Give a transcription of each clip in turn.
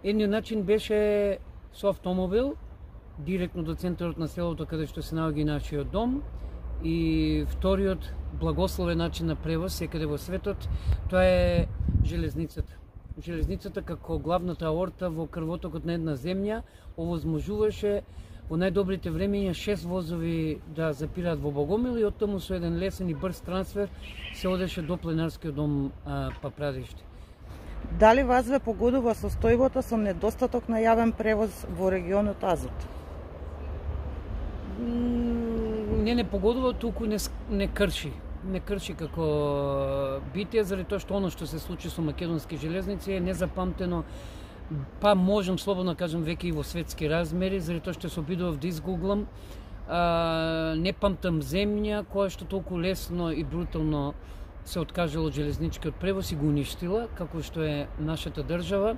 Едниот начин беше со автомобил, директно до центарот на селото каде што се наоѓа нашиот дом, и вториот благословен начин на превоз секаде во светот, тоа е железницата. Железницата како главната аорта во крвотокот на една земја овозможуваше во најдобрите времења 6 возови да запираат во Богомил и оттаму со еден лесен и брз трансфер се одеше до пленарскиот дом Папрадиште. Дали вас ве погодува состојбата со недостаток на јавен превоз во регионот Азот? Не погодува, туку не крши. Не крши како битие, заради тоа што оно што се случи со македонски железници е незапамтено, па можам слободно кажам веќе и во светски размери, заради тоа што се обидував да изгуглам. Не памтам земја која што толку лесно и брутално се откажала од железничкиот превоз и го уништила, како што е нашата држава.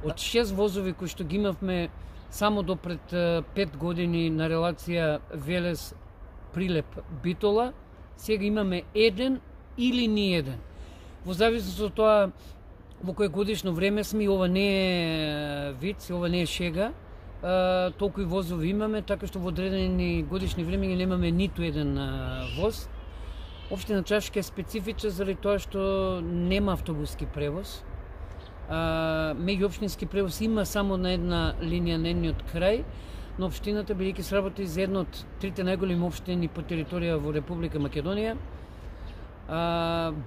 Од 6 возови кои што ги имавме само до пред 5 години на релација Велес-Прилеп-Битола, сега имаме еден или ни еден. Во зависност од тоа во кој годишно време сме, и ова не е виц, ова не е шега, толку и возови имаме, така што во одредени годишни времења немаме ниту еден воз. Општина Чашка е специфична заради тоа што нема автобуски превоз. Меѓуопштински превоз има само на една линија на едниот крај, но општината, бидејќи сработи за една од трите најголеми општини по територија во Република Македонија,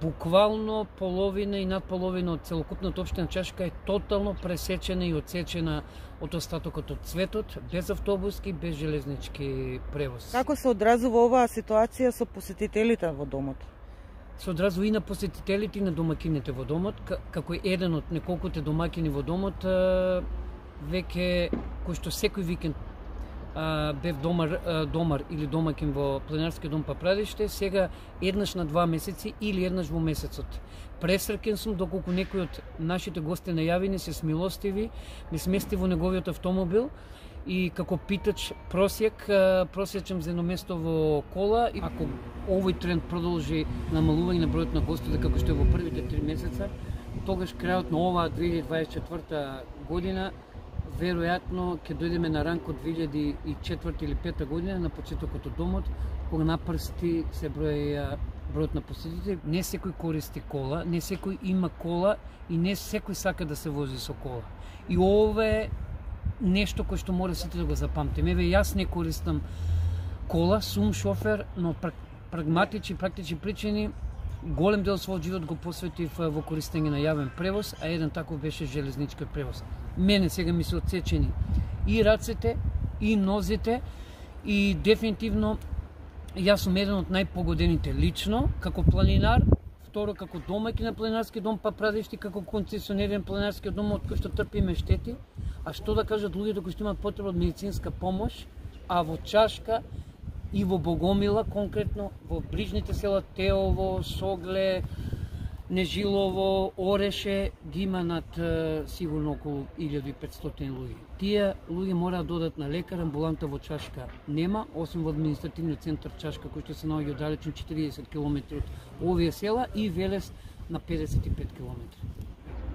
буквално половина и над половина од целокупната општина Чашка е тотално пресечена и отсечена од остатокот од светот, без автобуски, без железнички превоз. Како се одразува оваа ситуација со посетителите во домот? Се одразува и на посетителите и на домакините во домот, како еден од неколкуте домакини во домот, веќе кој што секој викенд бев домар или домакин во пленарскиот дом Папрадиште, сега еднаш на 2 месеци или еднаш во месецот. Пресреќен сум доколку некој од нашите гости најавени се смилостиви, ме смести во неговиот автомобил и како питач просечам за едно место во кола. И ако овој тренд продолжи намалување на бројот на гостите како што е во првите 3 месеца, тогаш крајот на оваа 2024 година веројатно ќе дојдеме на ранг од 2004 или 2005 година, на почетокот од домот, кога напрсти се бројот на посетители. Не секој користи кола, не секој има кола и не секој сака да се вози со кола. И ова е нешто кој што мора сите да го запамтиме. Јас не користам кола, сум шофер, но прагматични, практични причини голем дел својот живот го посветив во користење на јавен превоз, а еден таков беше железничкиот превоз. Мене сега ми се отсечени и рацете, и нозите, и дефинитивно јас сум еден од најпогодените лично, како планинар, второ како домаќин на пленарски дом Папрадиште, како концесионерен пленарски дом од кој што трпиме штети, а што да кажат луѓето кои што имаат потреба од медицинска помош, а во Чашка и во Богомила, конкретно во ближните села Теово, Согле, Нежилово, Ореше, ги има над сигурно околу 1500 луѓе. Тие луѓе мора да одат на лекар, амбуланта во Чашка нема, освен во административниот центар Чашка, кој што се наоѓа далечен 40 км од овие села, и Велес на 55 км.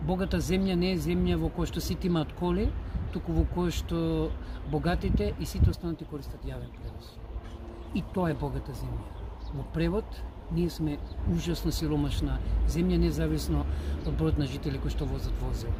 Богата земја не е земја во која што сите имаат коли, туку во која што богатите и сите останати користат јавен превоз. И тоа е богата земја. Во превод, ние сме ужасно сиромашна земја, независно од бројот на жители кои што возат возила.